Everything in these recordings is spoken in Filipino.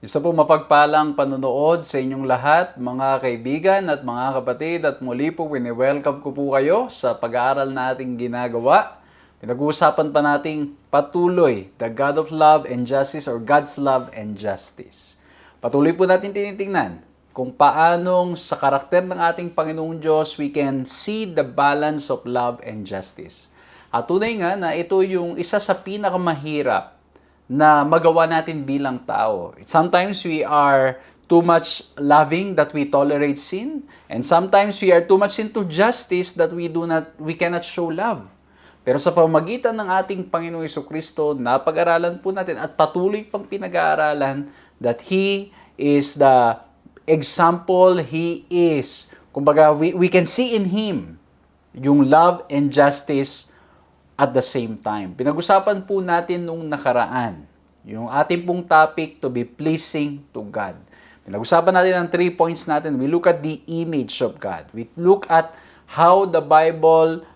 Isa po mapagpalang panunood sa inyong lahat, mga kaibigan at mga kapatid, at muli po wini-welcome ko po kayo sa pag-aaral nating ginagawa. Pinag-uusapan pa nating patuloy, the God of Love and Justice or God's Love and Justice. Patuloy po natin tinitingnan kung paanong sa karakter ng ating Panginoong Diyos we can see the balance of love and justice. At tunay nga na ito yung isa sa pinakamahirap na magawa natin bilang tao. Sometimes we are too much loving that we tolerate sin, and sometimes we are too much into justice that we cannot show love. Pero sa pamamagitan ng ating Panginoong Jesucristo, napag-aralan po natin at patuloy pang pinag-aaralan that He is the example, He is, kumbaga, we can see in Him yung love and justice at the same time. Pinag-usapan po natin nung nakaraan, yung ating pong topic, to be pleasing to God. Pinag-usapan natin ang 3 points natin. We look at the image of God. We look at how the Bible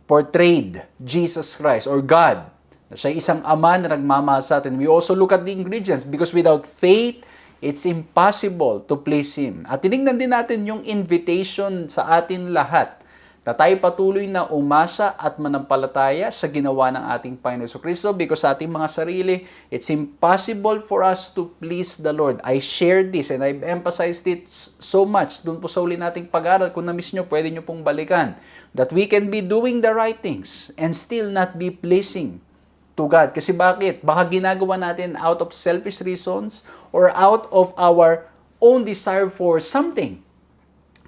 portrayed Jesus Christ or God. Siya isang ama na nagmamahal sa atin. We also look at the ingredients because without faith, it's impossible to please Him. At tinignan din natin yung invitation sa atin lahat na tayo patuloy na umasa at manampalataya sa ginawa ng ating Panginoon Kristo because sa ating mga sarili, it's impossible for us to please the Lord. I shared this and I've emphasized it so much dun po sa uli nating pag-aaral. Kung na-miss nyo, pwede nyo pong balikan. That we can be doing the right things and still not be pleasing to God. Kasi bakit? Baka ginagawa natin out of selfish reasons or out of our own desire for something.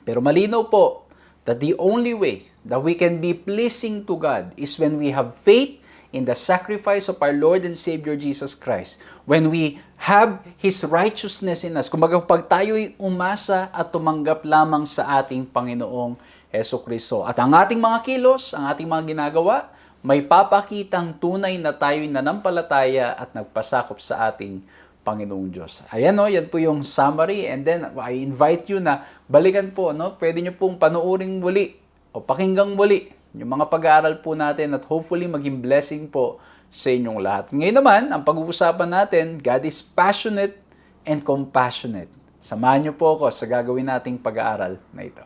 Pero malinaw po that the only way that we can be pleasing to God is when we have faith in the sacrifice of our Lord and Savior Jesus Christ. When we have His righteousness in us. Kumbaga pag tayo'y umasa at tumanggap lamang sa ating Panginoong Jesucristo. At ang ating mga kilos, ang ating mga ginagawa, may papakitang tunay na tayo'y nanampalataya at nagpasakop sa ating Panginoong Diyos. Ayan yan po yung summary and then I invite you na balikan po, pwede nyo pong panoorin muli o pakinggang muli yung mga pag-aaral po natin at hopefully maging blessing po sa inyong lahat. Ngayon naman, ang pag-uusapan natin, God is passionate and compassionate. Samahan nyo po ako sa gagawin nating pag-aaral na ito.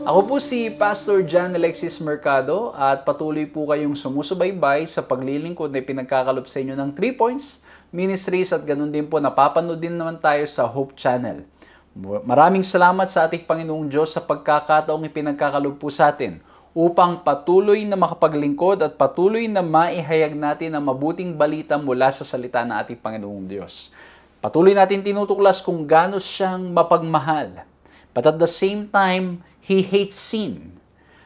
Ako po si Pastor John Alexis Mercado at patuloy po kayong sumusubaybay sa paglilingkod na pinagkakaloob sa inyo ng 3 Points Ministries at ganun din po napapanood din naman tayo sa Hope Channel. Maraming salamat sa ating Panginoong Diyos sa pagkakataong ipinagkakaloob po sa atin upang patuloy na makapaglingkod at patuloy na maihayag natin ang mabuting balita mula sa salita ng ating Panginoong Diyos. Patuloy natin tinutuklas kung gaano siyang mapagmahal. But at the same time, He hates sin.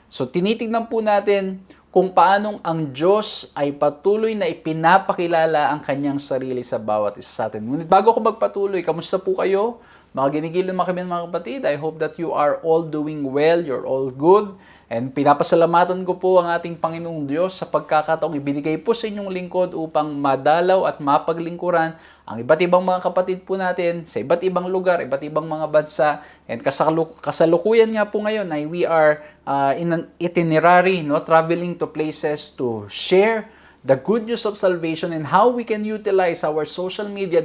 So tinitingnan po natin kung paanong ang Diyos ay patuloy na ipinapakilala ang kanyang sarili sa bawat isa sa atin. Ngunit bago ko magpatuloy, kamusta po kayo? Mga ginigiliw naman kami mga kapatid. I hope that you are all doing well, you're all good. And pinapasalamatan ko po ang ating Panginoong Diyos sa pagkakataong ibinigay po sa inyong lingkod upang madalaw at mapaglingkuran ang iba't ibang mga kapatid po natin sa iba't ibang lugar, iba't ibang mga bansa. And kasalukuyan nga po ngayon ay we are in an itinerary, traveling to places to share the good news of salvation and how we can utilize our social media,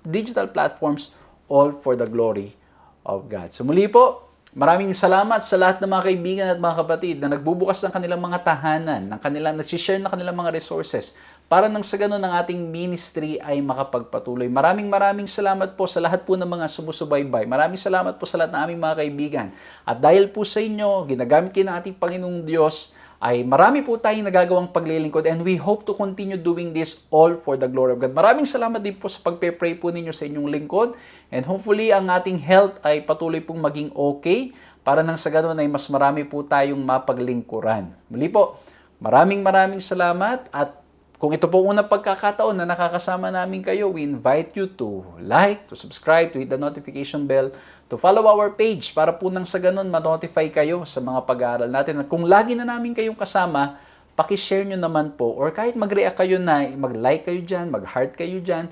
digital platforms all for the glory of God. So muli po, maraming salamat sa lahat ng mga kaibigan at mga kapatid na nagbubukas ng kanilang mga tahanan, ng kanilang nag-share ng kanilang mga resources para nang sa ganun ang ating ministry ay makapagpatuloy. Maraming salamat po sa lahat po ng mga sumusubaybay. Maraming salamat po sa lahat ng aming mga kaibigan. At dahil po sa inyo, ginagamit kayo ng ating Panginoong Diyos, ay marami po tayong nagagawang paglilingkod and we hope to continue doing this all for the glory of God. Maraming salamat din po sa pagpe-pray po ninyo sa inyong lingkod and hopefully ang ating health ay patuloy pong maging okay para nang sa ganun ay mas marami po tayong mapaglingkuran. Muli po, maraming salamat at kung ito po unang pagkakataon na nakakasama namin kayo, we invite you to like, to subscribe, to hit the notification bell, to follow our page para po nang sa ganun ma-notify kayo sa mga pag-aaral natin. At kung lagi na namin kayong kasama, pakishare nyo naman po or kahit mag-react kayo na, mag-like kayo dyan, mag-heart kayo dyan.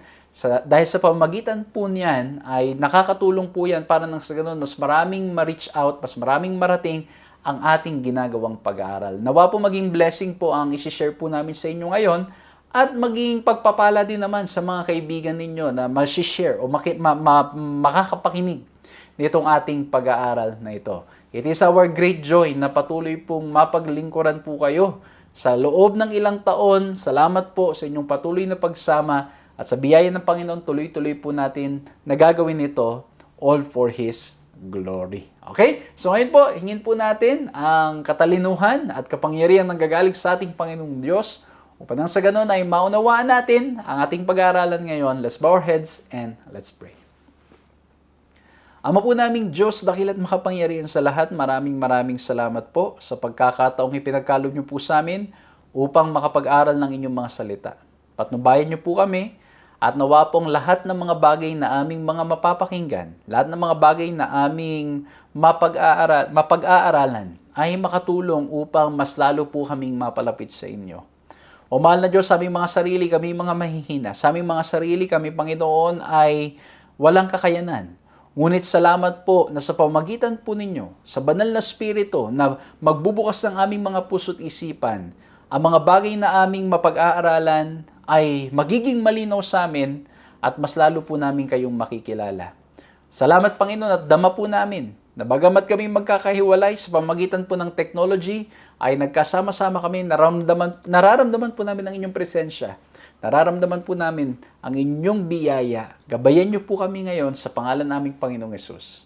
Dahil sa pamamagitan po niyan ay nakakatulong po yan para nang sa ganun mas maraming ma-reach out, mas maraming marating ang ating ginagawang pag-aaral. Nawa po maging blessing po ang isi-share po namin sa inyo ngayon at maging pagpapala din naman sa mga kaibigan ninyo na ma-share o makakapakinig nitong ating pag-aaral na ito. It is our great joy na patuloy pong mapaglingkuran po kayo sa loob ng ilang taon. Salamat po sa inyong patuloy na pagsama at sa biyaya ng Panginoon, tuloy-tuloy po natin nagagawin ito all for His glory. Okay? So ngayon po, hingin po natin ang katalinuhan at kapangyarihan ng gagaling sa ating Panginoong Diyos upang nang sa ganun ay maunawaan natin ang ating pag-aaralan ngayon. Let's bow our heads and let's pray. Ama po naming Diyos, dakil at makapangyarihan sa lahat, maraming salamat po sa pagkakataong ipinagkaloob niyo po sa amin upang makapag-aral ng inyong mga salita. Patnubayan niyo po kami at nawa pong lahat ng mga bagay na aming mga mapapakinggan, lahat ng mga bagay na aming mapag-aaralan ay makatulong upang mas lalo po kaming mapalapit sa inyo. O mahal na Diyos, sa aming mga sarili, kami mga mahihina. Sa aming mga sarili, kami, Panginoon, ay walang kakayanan. Ngunit salamat po na sa pamagitan po ninyo, sa banal na Espiritu, na magbubukas ng aming mga puso't isipan, ang mga bagay na aming mapag-aaralan ay magiging malinaw sa amin at mas lalo po namin kayong makikilala. Salamat, Panginoon, at dama po namin na bagamat kami magkakahiwalay sa pamagitan po ng technology, ay nagkasama-sama kami, nararamdaman po namin ang inyong presensya. Nararamdaman po namin ang inyong biyaya. Gabayan niyo po kami ngayon sa pangalan naming Panginoong Yesus.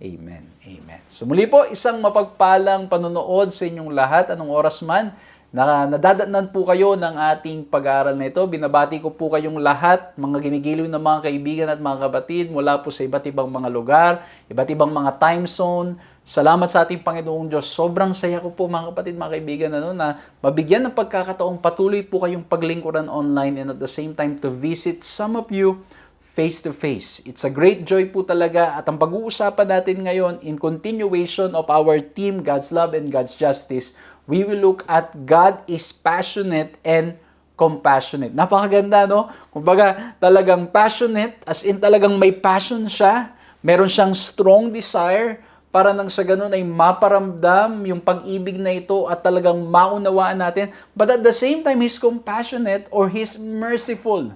Amen. Amen. So muli po, isang mapagpalang panonood sa inyong lahat, anong oras man, na nadadatnan po kayo ng ating pag-aaral na ito. Binabati ko po kayong lahat, mga ginigiliw na mga kaibigan at mga kapatid mula po sa iba't ibang mga lugar, iba't ibang mga time zone. Salamat sa ating Panginoong Diyos. Sobrang saya ko po mga kapatid, mga kaibigan na mabigyan ng pagkakataong patuloy po kayong paglingkuran online and at the same time to visit some of you face to face. It's a great joy po talaga at ang pag-uusapan natin ngayon in continuation of our theme, God's Love and God's Justice, we will look at God is passionate and compassionate. Napakaganda, no? Kumbaga, talagang passionate, as in talagang may passion siya, meron siyang strong desire para nang sa ganun ay maparamdam yung pag-ibig na ito at talagang maunawaan natin. But at the same time, He's compassionate or He's merciful.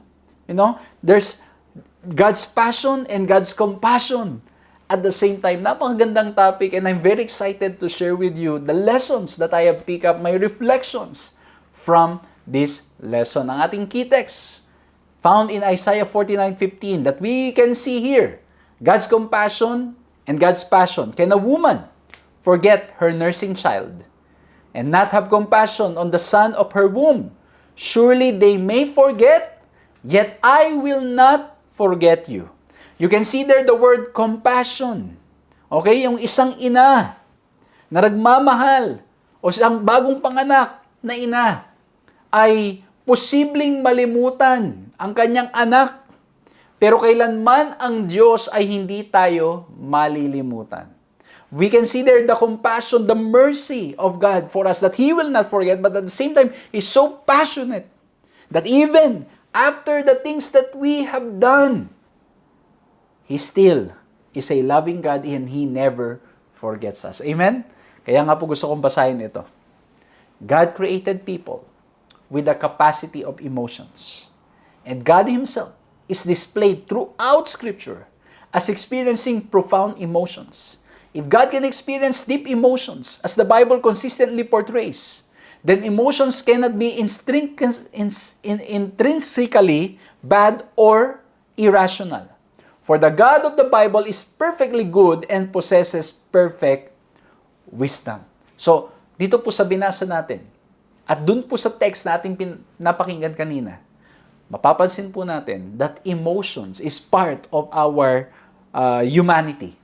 You know, there's God's passion and God's compassion at the same time. Napakagandang topic and I'm very excited to share with you the lessons that I have picked up, my reflections from this lesson. Ang ating key text found in Isaiah 49:15 that we can see here, God's compassion and God's passion. Can a woman forget her nursing child and not have compassion on the son of her womb? Surely they may forget, yet I will not forget you. You can see there the word compassion. Okay? Yung isang ina na nagmamahal o isang bagong panganak na ina ay posibleng malimutan ang kanyang anak. Pero kailanman ang Diyos ay hindi tayo malilimutan. We can see there the compassion, the mercy of God for us that He will not forget, but at the same time, He's so passionate that even after the things that we have done, He still is a loving God and He never forgets us. Amen? Kaya nga po gusto kong basahin ito. God created people with the capacity of emotions. And God Himself is displayed throughout Scripture as experiencing profound emotions. If God can experience deep emotions, as the Bible consistently portrays, then emotions cannot be intrinsically bad or irrational. For the God of the Bible is perfectly good and possesses perfect wisdom. So, dito po sa binasa natin, at dun po sa text natin napakinggan kanina, mapapansin po natin that emotions is part of our humanity.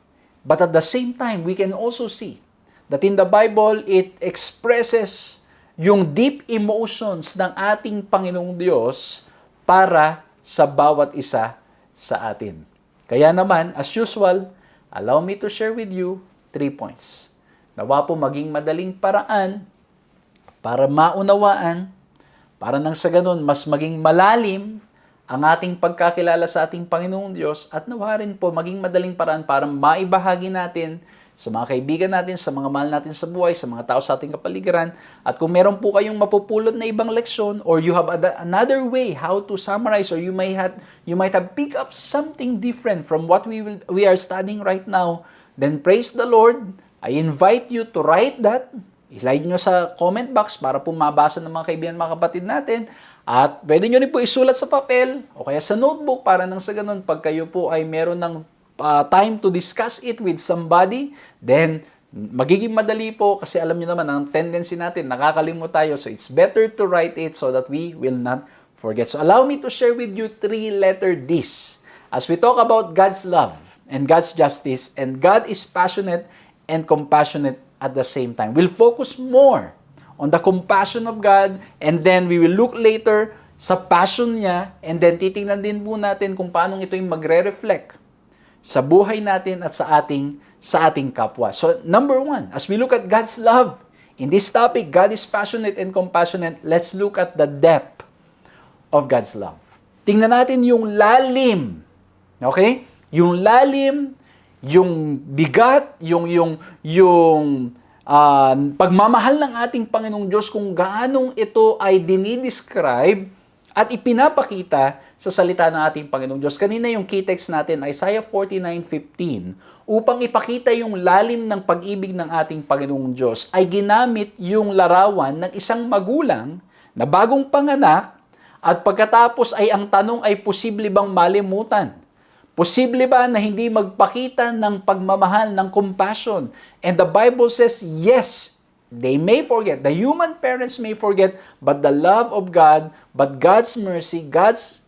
But at the same time, we can also see that in the Bible, it expresses yung deep emotions ng ating Panginoong Diyos para sa bawat isa sa atin. Kaya naman, as usual, allow me to share with you 3 points. Nawa po maging madaling paraan para maunawaan, para nang sa ganun, mas maging malalim ang ating pagkakilala sa ating Panginoong Diyos at nawa rin po maging madaling paraan para maibahagi natin sa mga kaibigan natin, sa mga mahal natin sa buhay, sa mga tao sa ating kapaligiran. At kung meron po kayong mapupulot na ibang leksyon or you have another way how to summarize or you might have picked up something different from what we are studying right now, then praise the Lord. I invite you to write that. I-slide nyo sa comment box para po mabasa ng mga kaibigan, mga kapatid natin. At pwede nyo rin po isulat sa papel o kaya sa notebook para nang sa ganun, pag kayo po ay meron ng time to discuss it with somebody, then magiging madali po kasi alam niyo naman ang tendency natin, nakakalimot tayo. So it's better to write it so that we will not forget. So allow me to share with you 3-letter Ds as we talk about God's love and God's justice, and God is passionate and compassionate at the same time. We'll focus more on the compassion of God, and then we will look later sa passion niya, and then titingnan din po natin kung paano ito yung magre-reflect sa buhay natin at sa ating kapwa. So, number one, as we look at God's love, in this topic, God is passionate and compassionate, let's look at the depth of God's love. Tingnan natin yung lalim. Okay? Yung lalim, yung bigat, yung pagmamahal ng ating Panginoong Diyos, kung gaanong ito ay dinidescribe at ipinapakita sa salita ng ating Panginoong Diyos. Kanina yung key text natin, Isaiah 49:15, upang ipakita yung lalim ng pag-ibig ng ating Panginoong Diyos, ay ginamit yung larawan ng isang magulang na bagong panganak, at pagkatapos ay ang tanong ay posible bang malimutan? Posible ba na hindi magpakita ng pagmamahal, ng compassion? And the Bible says, yes, they may forget. The human parents may forget, but the love of God, but God's mercy, God's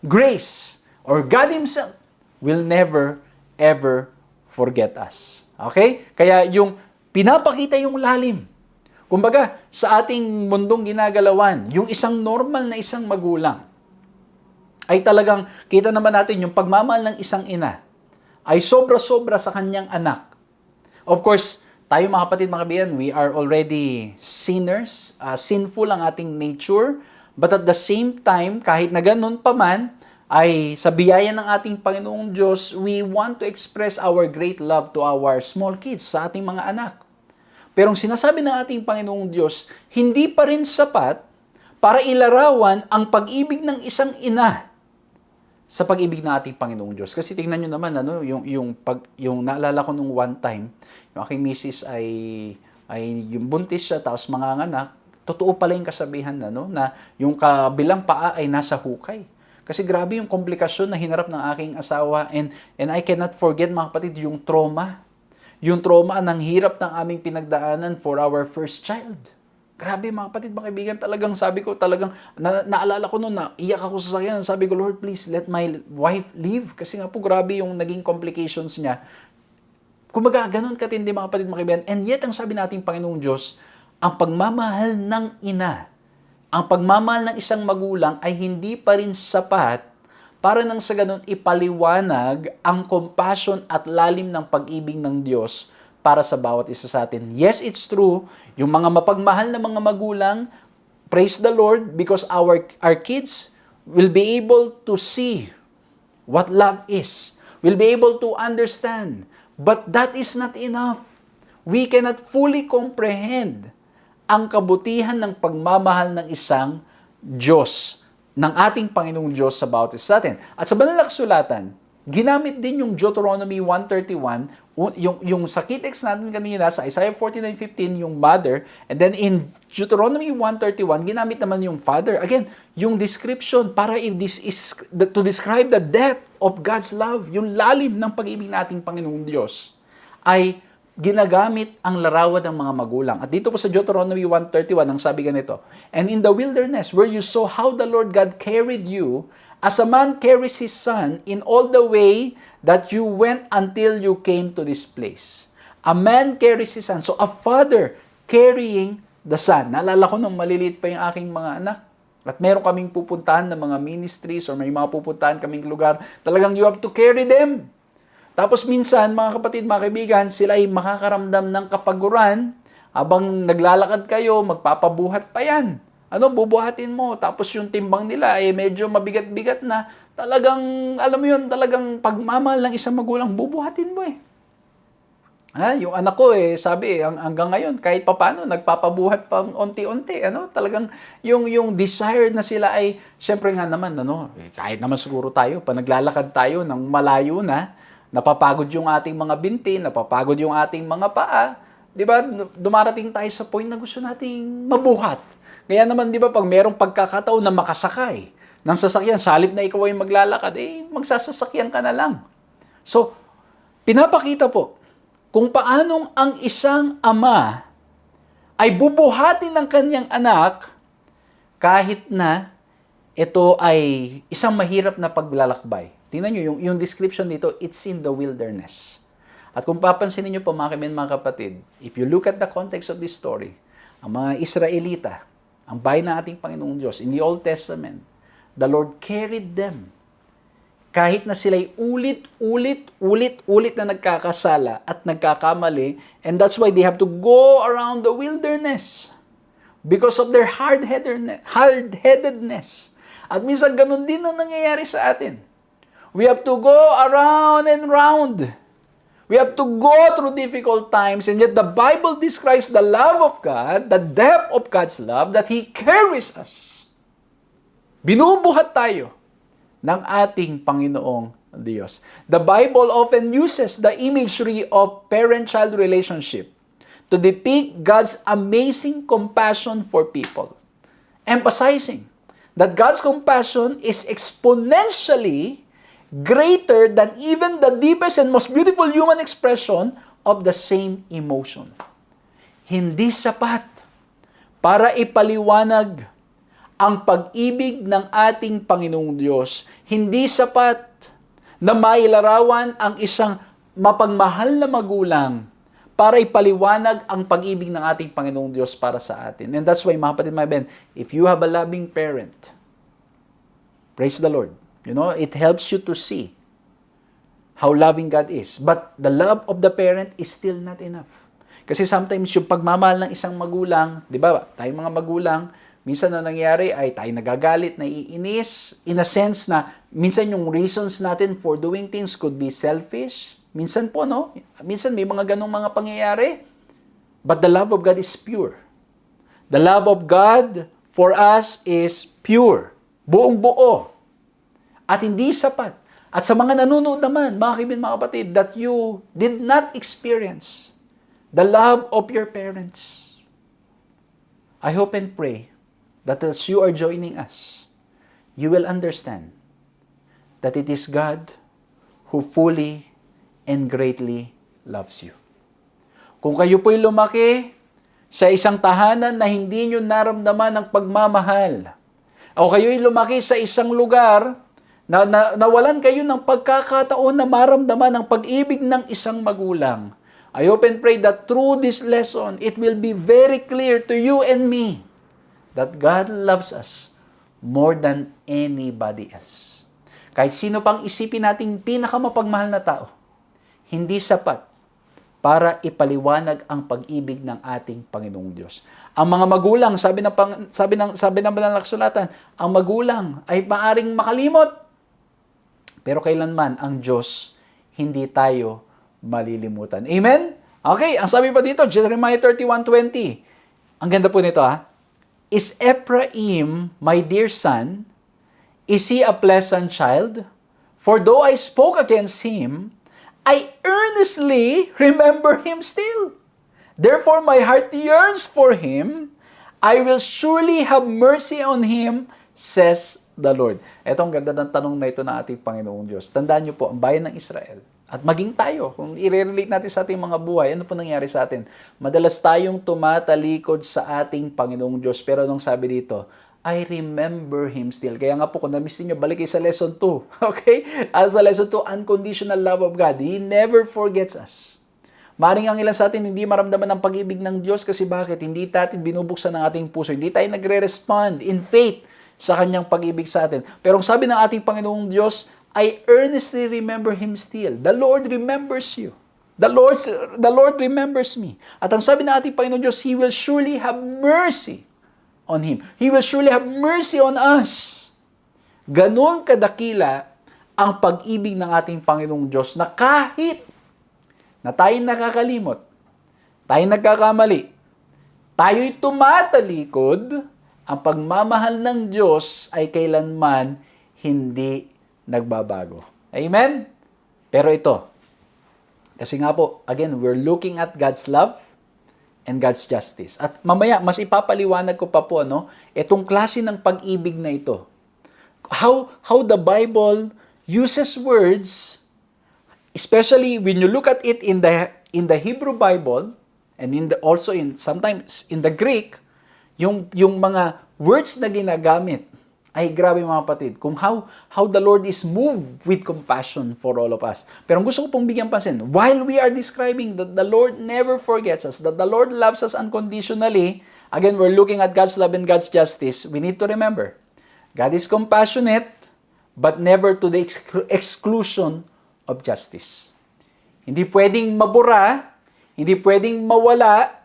grace, or God Himself will never, ever forget us. Okay? Kaya yung pinapakita yung lalim. Kumbaga, sa ating mundong ginagalawan, yung isang normal na isang magulang, ay talagang kita naman natin yung pagmamahal ng isang ina ay sobra-sobra sa kanyang anak. Of course, tayo mga kapatid, mga kaibigan, we are already sinners, sinful ang ating nature, but at the same time, kahit na ganun pa man, ay sa biyaya ng ating Panginoong Diyos, we want to express our great love to our small kids, sa ating mga anak. Pero ang sinasabi ng ating Panginoong Diyos, hindi pa rin sapat para ilarawan ang pag-ibig ng isang ina sa pag-ibig ng ating Panginoong Diyos. Kasi tingnan nyo naman, yung naalala ko nung one time, yung aking misis ay yung buntis siya, tapos manganganak, totoo pala yung kasabihan na yung kabilang paa ay nasa hukay. Kasi grabe yung komplikasyon na hinarap ng aking asawa, and I cannot forget, mga kapatid, yung trauma. Yung trauma ng hirap ng aming pinagdaanan for our first child. Grabe mga kapatid, mga kaibigan, talagang sabi ko, naalala ko noon na iyak ako sa sakyan. Sabi ko, Lord, please let my wife live. Kasi nga po, grabe yung naging complications niya. Kumbaga, ganun katindi mga kapatid, mga kaibigan. And yet, ang sabi nating Panginoong Diyos, ang pagmamahal ng ina, ang pagmamahal ng isang magulang ay hindi pa rin sapat para nang sa ganun ipaliwanag ang compassion at lalim ng pag-ibig ng Diyos para sa bawat isa sa atin. Yes, it's true. Yung mga mapagmahal na mga magulang, praise the Lord, because our kids will be able to see what love is. Will be able to understand. But that is not enough. We cannot fully comprehend ang kabutihan ng pagmamahal ng isang Diyos, ng ating Panginoong Diyos sa bawat isa sa atin. At sa banal na kasulatan, ginamit din yung Deuteronomy 1:31, yung sa key text natin kanina sa Isaiah 49:15, yung mother, and then in Deuteronomy 1:31, ginamit naman yung father. Again, yung description para to describe the depth of God's love, yung lalim ng pag-ibig nating Panginoong Diyos, ay ginagamit ang larawan ng mga magulang. At dito po sa Deuteronomy 1:31, ang sabi ganito, "And in the wilderness, where you saw how the Lord God carried you, as a man carries his son in all the way that you went until you came to this place." A man carries his son. So a father carrying the son. Naalala ko nung maliliit pa yung aking mga anak. At meron kaming pupuntahan ng mga ministries or may mga pupuntahan kaming lugar. Talagang you have to carry them. Tapos minsan, mga kapatid, mga kaibigan, sila ay makakaramdam ng kapaguran. Habang naglalakad kayo, magpapabuhat pa yan. Bubuhatin mo. Tapos yung timbang nila ay medyo mabigat-bigat na. Talagang, alam mo yun, talagang pagmamahal ng isang magulang, bubuhatin mo eh. Yung anak ko sabi hanggang ngayon, kahit papano, nagpapabuhat pa unti-unti. Talagang yung desire na sila ay, syempre nga naman, kahit naman siguro tayo, pa naglalakad tayo ng malayo na, napapagod yung ating mga binti, napapagod yung ating mga paa. Di ba? Dumarating tayo sa point na gusto nating mabuhat. Kaya naman, di ba, pag merong pagkakataon na makasakay ng sasakyan, salip na ikaw ay maglalakad, magsasasakyan ka na lang. So, pinapakita po kung paanong ang isang ama ay bubuhatin ng kanyang anak kahit na ito ay isang mahirap na paglalakbay. Tingnan nyo, yung description dito, it's in the wilderness. At kung papansinin nyo po mga kapatid, if you look at the context of this story, ang mga Israelita, ang bayan ng ating Panginoong Diyos, in the Old Testament, the Lord carried them. Kahit na sila'y ulit na nagkakasala at nagkakamali, and that's why they have to go around the wilderness because of their hard-headedness. At minsan ganun din ang nangyayari sa atin. We have to go around and round. We have to go through difficult times, and yet the Bible describes the love of God, the depth of God's love, that He carries us. Binubuhat tayo ng ating Panginoong Diyos. The Bible often uses the imagery of parent-child relationship to depict God's amazing compassion for people, emphasizing that God's compassion is exponentially greater than even the deepest and most beautiful human expression of the same emotion. Hindi sapat para ipaliwanag ang pag-ibig ng ating Panginoong Diyos. Hindi sapat na mailarawan ang isang mapagmahal na magulang para ipaliwanag ang pag-ibig ng ating Panginoong Diyos para sa atin. And that's why, mga kapatid, mga ben, if you have a loving parent, praise the Lord. You know, it helps you to see how loving God is. But the love of the parent is still not enough. Kasi sometimes yung pagmamahal ng isang magulang, di ba, tayong mga magulang, minsan na nangyari ay tayo nagagalit, naiinis, in a sense na minsan yung reasons natin for doing things could be selfish. Minsan po, no? Minsan may mga ganong mga pangyayari. But the love of God is pure. The love of God for us is pure. Buong buo. At hindi sapat. At sa mga nanonood naman, mga kaibigan, mga kapatid, that you did not experience the love of your parents, I hope and pray that as you are joining us, you will understand that it is God who fully and greatly loves you. Kung kayo po'y lumaki sa isang tahanan na hindi nyo naramdaman ang pagmamahal, o kayo'y lumaki sa isang lugar na nawalan kayo ng pagkakataon na maramdaman ang pag-ibig ng isang magulang, I hope and pray that through this lesson, it will be very clear to you and me that God loves us more than anybody else. Kahit sino pang isipin nating pinakamapagmahal na tao, hindi sapat para ipaliwanag ang pag-ibig ng ating Panginoong Diyos. Ang mga magulang, sabi ng banal na kasulatan, ang magulang ay maaring makalimot, pero kailanman ang Diyos hindi tayo malilimutan. Amen? Okay, ang sabi pa dito, Jeremiah 31:20. Ang ganda po nito, ha? Is Ephraim my dear son? Is he a pleasant child? For though I spoke against him, I earnestly remember him still. Therefore my heart yearns for him. I will surely have mercy on him, says the Lord. Ito ang ganda ng tanong na ito ng ating Panginoong Diyos. Tandaan niyo po, ang bayan ng Israel, at maging tayo, kung i-relate natin sa ating mga buhay, ano po nangyari sa atin? Madalas tayong tumatalikod sa ating Panginoong Diyos. Pero nung sabi dito, I remember Him still. Kaya nga po, kung na-miss niyo, balik kayo sa lesson 2. Okay? As sa lesson 2, unconditional love of God. He never forgets us. Maring ang ilan sa atin hindi maramdaman ang pag-ibig ng Diyos kasi bakit? Hindi natin binubuksan ang ating puso. Hindi tayo nagre-respond in faith sa Kanyang pag-ibig sa atin. Pero ang sabi ng ating Panginoong Diyos, I earnestly remember Him still. The Lord remembers you. The Lord remembers me. At ang sabi ng ating Panginoon Diyos, He will surely have mercy on him. He will surely have mercy on us. Ganon kadakila ang pag-ibig ng ating Panginoong Diyos na kahit na tayo nakakalimot, tayo nagkakamali, tayo'y tumatalikod, ang pagmamahal ng Diyos ay kailanman hindi nagbabago. Amen? Pero ito, kasi nga po, again, we're looking at God's love and God's justice. At mamaya, mas ipapaliwanag ko pa po, itong klase ng pag-ibig na ito. How the Bible uses words, especially when you look at it in the Hebrew Bible, and also sometimes in the Greek, yung mga words na ginagamit, ay grabe mga kapatid, kung how the Lord is moved with compassion for all of us. Pero ang gusto ko pong bigyan pansin, while we are describing that the Lord never forgets us, that the Lord loves us unconditionally, Again, we're looking at God's love and God's justice. We need to remember, God is compassionate, but never to the exclusion of justice. Hindi pwedeng mabura, hindi pwedeng mawala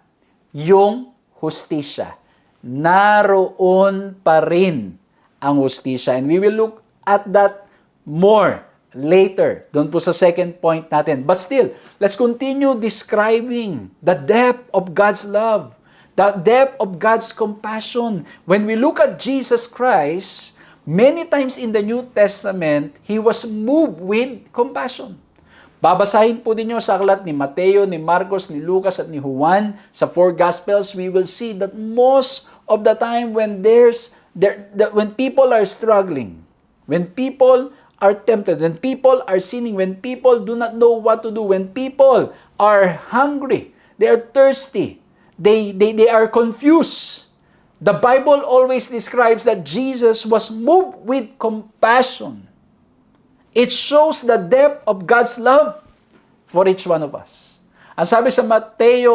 yung hustisya. Naroon pa rin ang hustisya. And we will look at that more later, doon po sa second point natin. But still, let's continue describing the depth of God's love, the depth of God's compassion. When we look at Jesus Christ, many times in the New Testament, He was moved with compassion. Babasahin po ninyo sa aklat ni Mateo, ni Marcos, ni Lucas, at ni Juan. Sa four Gospels, we will see that most of the time when when people are struggling, when people are tempted, when people are sinning, when people do not know what to do, when people are hungry, they are thirsty, they are confused, the Bible always describes that Jesus was moved with compassion. It shows the depth of God's love for each one of us. Ang sabi sa Matthew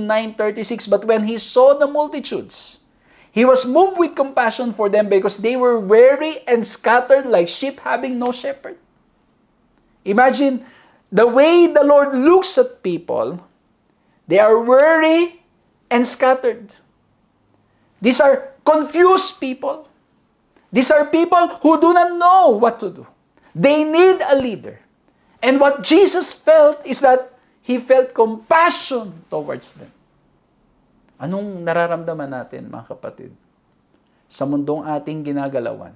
9:36, but when He saw the multitudes, He was moved with compassion for them because they were weary and scattered like sheep having no shepherd. Imagine the way the Lord looks at people. They are weary and scattered. These are confused people. These are people who do not know what to do. They need a leader. And what Jesus felt is that He felt compassion towards them. Anong nararamdaman natin, mga kapatid, sa mundong ating ginagalawan?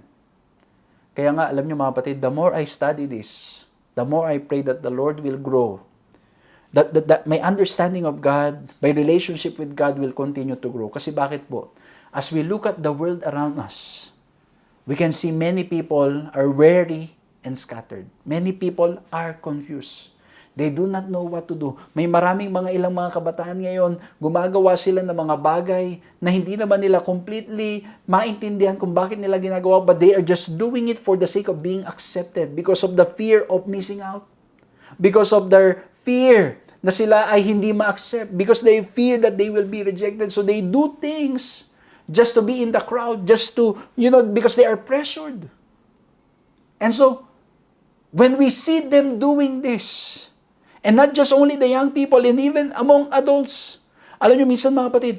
Kaya nga, alam niyo mga kapatid, the more I study this, the more I pray that the Lord will grow. That my understanding of God, my relationship with God will continue to grow. Kasi bakit po? As we look at the world around us, we can see many people are weary and scattered. Many people are confused. They do not know what to do. May maraming ilang mga kabataan ngayon, gumagawa sila ng mga bagay na hindi naman nila completely maintindihan kung bakit nila ginagawa, but they are just doing it for the sake of being accepted because of the fear of missing out. Because of their fear na sila ay hindi ma-accept. Because they fear that they will be rejected. So they do things just to be in the crowd, just to, because they are pressured. And so, when we see them doing this, and not just only the young people, and even among adults, alam niyo, minsan mga kapatid,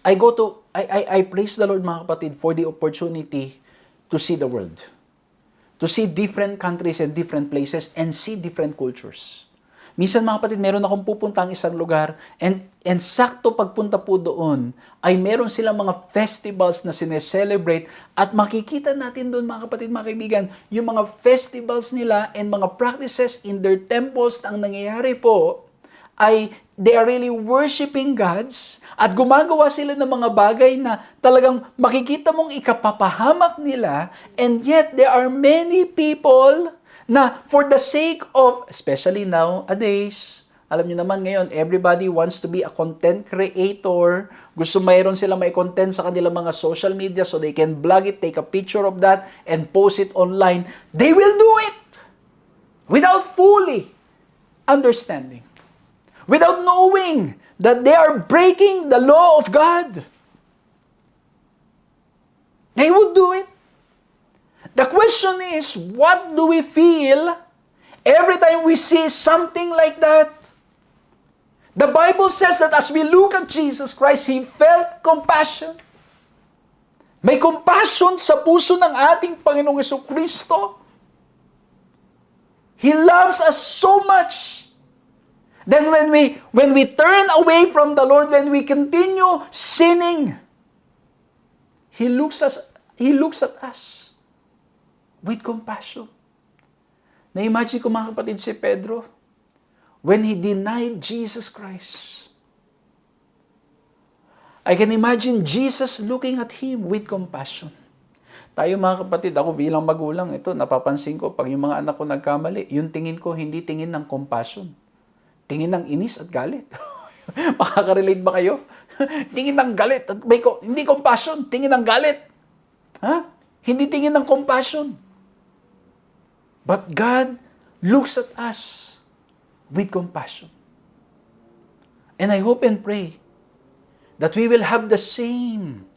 I praise the Lord mga kapatid for the opportunity to see the world. To see different countries and different places and see different cultures. Minsan mga kapatid, meron akong pupuntang isang lugar and sakto pagpunta po doon ay meron silang mga festivals na sineselebrate at makikita natin doon mga kapatid, mga kaibigan, yung mga festivals nila and mga practices in their temples na ang nangyayari po ay they are really worshiping gods at gumagawa sila ng mga bagay na talagang makikita mong ikapapahamak nila, and yet there are many people na for the sake of, especially nowadays, alam niyo naman ngayon, everybody wants to be a content creator. Gusto mayroon silang may content sa kanilang mga social media so they can blog it, take a picture of that, and post it online. They will do it without fully understanding. Without knowing that they are breaking the law of God. They would do it. The question is, what do we feel every time we see something like that? The Bible says that as we look at Jesus Christ, He felt compassion. May compassion sa puso ng ating Panginoong Jesucristo. He loves us so much. Then when we turn away from the Lord, when we continue sinning, He looks at us with compassion. Na-imagine ko mga kapatid si Pedro, when he denied Jesus Christ. I can imagine Jesus looking at him with compassion. Tayo mga kapatid, ako bilang magulang, ito, napapansin ko, pag yung mga anak ko nagkamali, yung tingin ko, hindi tingin ng compassion. Tingin ng inis at galit. Makaka-relate ba kayo? Tingin ng galit at hindi compassion, tingin ng galit. Ha? Hindi tingin ng compassion. But God looks at us with compassion. And I hope and pray that we will have the same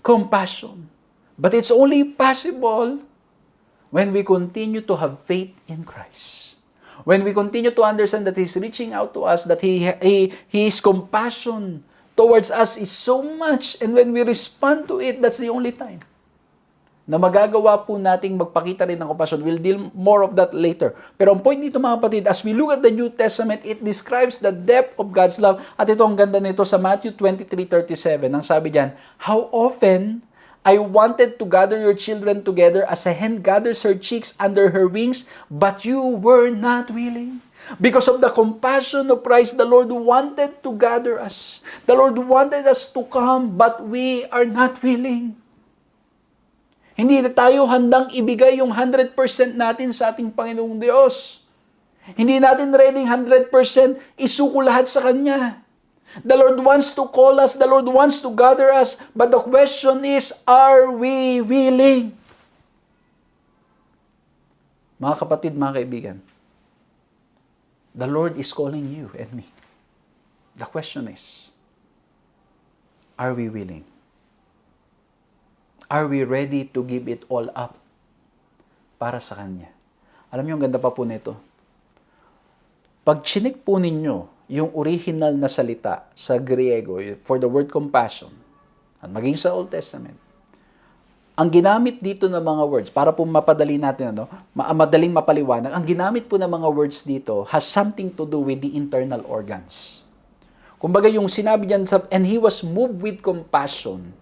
compassion. But it's only possible when we continue to have faith in Christ. When we continue to understand that He's reaching out to us, that His compassion towards us is so much, and when we respond to it, that's the only time na magagawa po nating magpakita rin ng compassion. We'll deal more of that later. Pero ang point dito mga kapatid, as we look at the New Testament, it describes the depth of God's love. At ito ang ganda nito sa Matthew 23:37. Ang sabi diyan, how often I wanted to gather your children together as a hen gathers her chicks under her wings, but you were not willing. Because of the compassion of Christ, the Lord wanted to gather us. The Lord wanted us to come, but we are not willing. Hindi na tayo handang ibigay yung 100% natin sa ating Panginoong Diyos. Hindi natin ready 100% isuko lahat sa Kanya. The Lord wants to call us, the Lord wants to gather us, but the question is, are we willing? Mga kapatid, mga kaibigan, the Lord is calling you and me. The question is, are we willing? Are we ready to give it all up para sa Kanya? Alam niyo, ang ganda pa po nito. Pag chinik po ninyo yung original na salita sa Griego for the word compassion, at maging sa Old Testament, ang ginamit dito ng mga words, para po mapadali natin, madaling mapaliwanag, ang ginamit po ng mga words dito has something to do with the internal organs. Kumbaga yung sinabi diyan sa, and He was moved with compassion.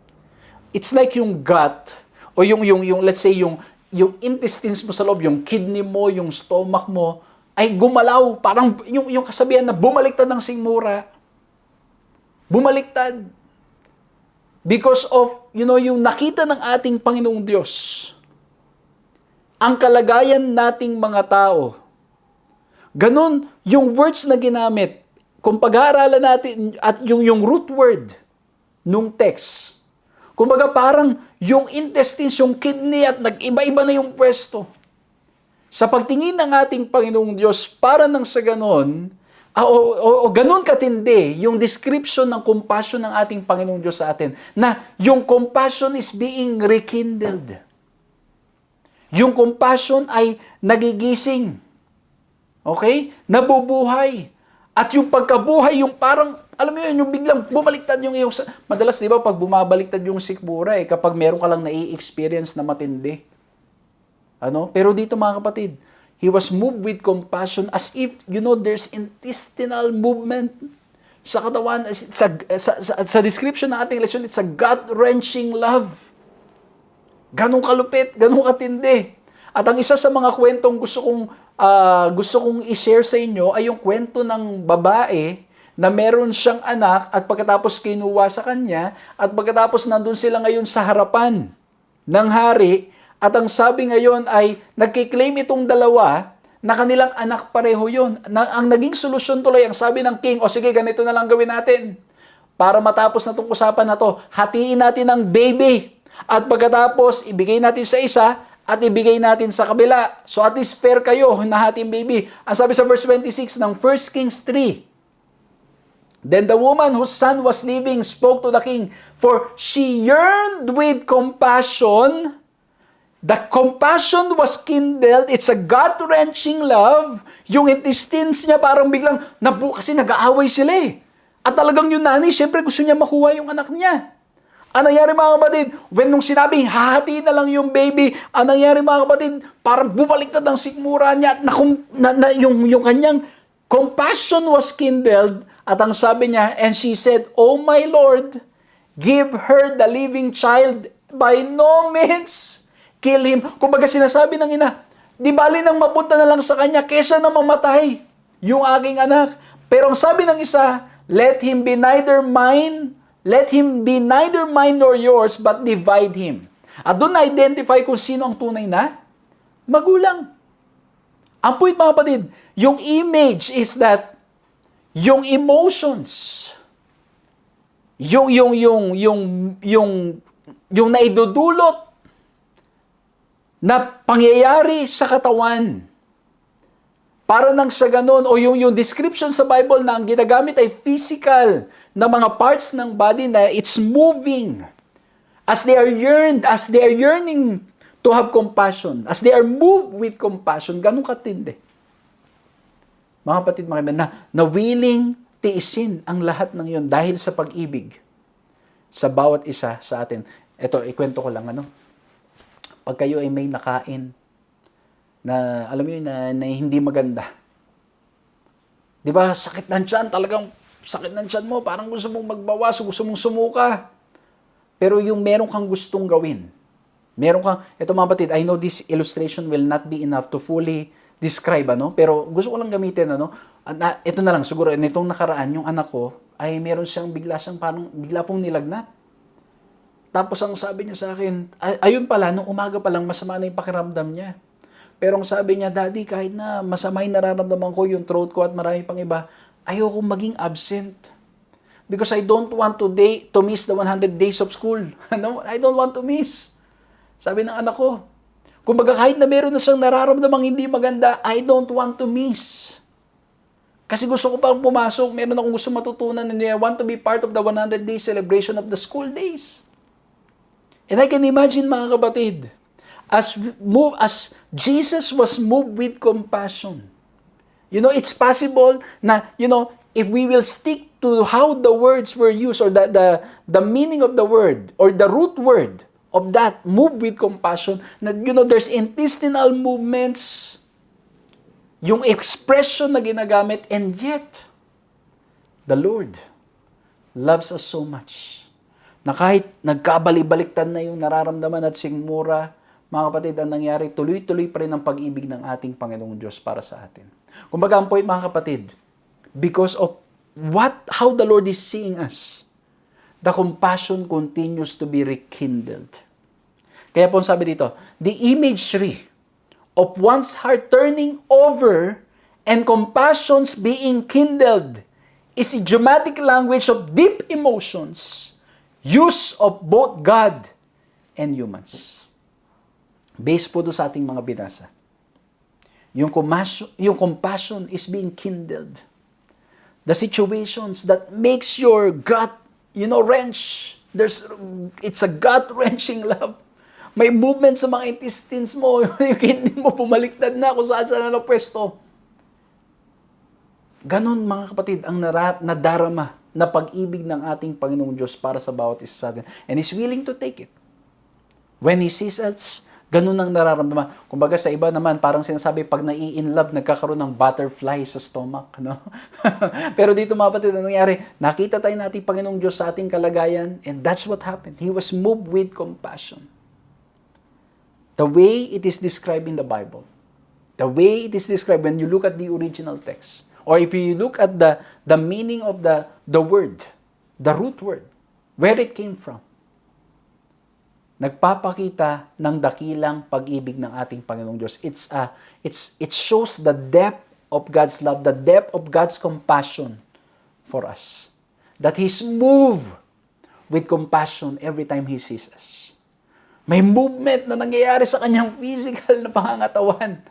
It's like yung gut, o yung let's say, yung intestines mo sa loob, yung kidney mo, yung stomach mo, ay gumalaw. Parang yung kasabihan na bumaliktad ng singmura. Bumaliktad. Because of, yung nakita ng ating Panginoong Diyos. Ang kalagayan nating mga tao. Ganon, yung words na ginamit, kung pag-aaralan natin, at yung root word nung text, kumbaga parang yung intestines, yung kidney at nag-iba-iba na yung pwesto. Sa pagtingin ng ating Panginoong Diyos, para nang sa ganon, ganon katindi yung description ng compassion ng ating Panginoong Diyos sa atin, na yung compassion is being rekindled. Yung compassion ay nagigising. Okay? Nabubuhay. At yung pagkabuhay, yung parang, alam mo yun, yung biglang bumaliktad yung iyong... Madalas, di ba, pag bumabaliktad yung sikmura, kapag meron ka lang nai-experience na matindi. Pero dito mga kapatid, He was moved with compassion as if, there's intestinal movement sa katawan. Sa description ng ating lesson, it's a gut-wrenching love. Ganong kalupit, ganong katindi. At ang isa sa mga kwentong gusto kong i-share sa inyo ay yung kwento ng babae na meron siyang anak at pagkatapos kinuha sa kanya at pagkatapos nandun sila ngayon sa harapan ng hari at ang sabi ngayon ay nagkiklaim itong dalawa na kanilang anak pareho yun. Ang naging solusyon tuloy, ang sabi ng king, o sige, ganito na lang gawin natin. Para matapos na itong usapan na to, hatiin natin ang baby at pagkatapos ibigay natin sa isa at ibigay natin sa kabila. So at least fair kayo na hating baby. Ang sabi sa verse 26 ng 1 Kings 3, then the woman whose son was living spoke to the king, for she yearned with compassion. The compassion was kindled. It's a gut-wrenching love. Yung intestines niya parang biglang kasi nag-aaway sila eh. At talagang yung nanay, syempre gusto niya makuha yung anak niya. Ang nangyari mga kapatid, nung sinabing hahati na lang yung baby, ang nangyari mga kapatid, parang bumaliktad ang sikmura niya at yung kanyang compassion was kindled. At ang sabi niya, and she said, "Oh my Lord, give her the living child, by no means kill him." Kumbaga sinasabi ng ina, di bali nang mapunta na lang sa kanya kesa na mamatay yung aking anak. Pero ang sabi ng isa, let him be neither mine nor yours, but divide him. At doon na-identify kung sino ang tunay na magulang. Ang point mga kapatid, yung image is that yung emotions, yung naidudulot na pangyayari sa katawan Para nang sa ganun, o yung description sa Bible na ang ginagamit ay physical na mga parts ng body na it's moving. As they are yearning to have compassion, as they are moved with compassion, ganun katindi. Mga kapatid, mga kaibigan, na willing tiisin ang lahat ng yun dahil sa pag-ibig sa bawat isa sa atin. Ito, ikwento ko lang, pag kayo ay may nakain na, alam mo yun, na hindi maganda. Di ba, sakit ng tiyan, talagang sakit ng tiyan mo, parang gusto mong magbawas, gusto mong sumuka. Pero yung meron kang gustong gawin, ito mga batid, I know this illustration will not be enough to fully describe, pero gusto ko lang gamitin, ito na lang, siguro, nitong nakaraan, yung anak ko, ay meron siyang bigla pong nilagnat. Tapos ang sabi niya sa akin, ayun pala, nung umaga pa lang, masama na yung pakiramdam niya. Pero ang sabi niya, Daddy, kahit na masama yung nararamdaman ko, yung throat ko at marami pang iba, ayoko maging absent. Because I don't want to miss the 100 days of school. I don't want to miss. Sabi ng anak ko, kumbaga kahit na meron na siyang nararamdamang hindi maganda, I don't want to miss. Kasi gusto ko pang pumasok, meron akong gusto matutunan, and I want to be part of the 100 days celebration of the school days. And I can imagine, mga kapatid, as Jesus was moved with compassion. It's possible na, if we will stick to how the words were used, or the meaning of the word, or the root word of that, move with compassion, na, there's intestinal movements, yung expression na ginagamit, and yet, the Lord loves us so much, na kahit nagkabali-baliktad na yung nararamdaman at singmura, mga kapatid, ang nangyari, tuloy-tuloy pa rin ang pag-ibig ng ating Panginoong Diyos para sa atin. Kumbaga, ang point, mga kapatid, because of how the Lord is seeing us, the compassion continues to be rekindled. Kaya po sabi dito, the imagery of one's heart turning over and compassions being kindled is idiomatic language of deep emotions, use of both God and humans. Based po doon sa ating mga binasa. Yung compassion is being kindled. The situations that makes your gut, wrench. It's a gut-wrenching love. May movement sa mga intestines mo, yung kidney mo pumaliktad na kung saan na pwesto. Ganon, mga kapatid, ang nadarama na pag-ibig ng ating Panginoong Diyos para sa bawat isa sa atin. And He's willing to take it. When He sees us, ganun ang nararamdaman. Kumbaga sa iba naman, parang sinasabi, pag nai-inlove, nagkakaroon ng butterfly sa stomach. Pero dito, mga kapatid, ano nangyari? Nakita tayo na ating Panginoong Diyos sa ating kalagayan, and that's what happened. He was moved with compassion. The way it is described in the Bible, the way it is described when you look at the original text, or if you look at the meaning of the word, the root word, where it came from, nagpapakita ng dakilang pag-ibig ng ating Panginoong Diyos. It shows the depth of God's love, the depth of God's compassion for us. That He's moved with compassion every time He sees us. May movement na nangyayari sa kanyang physical na pangangatawan.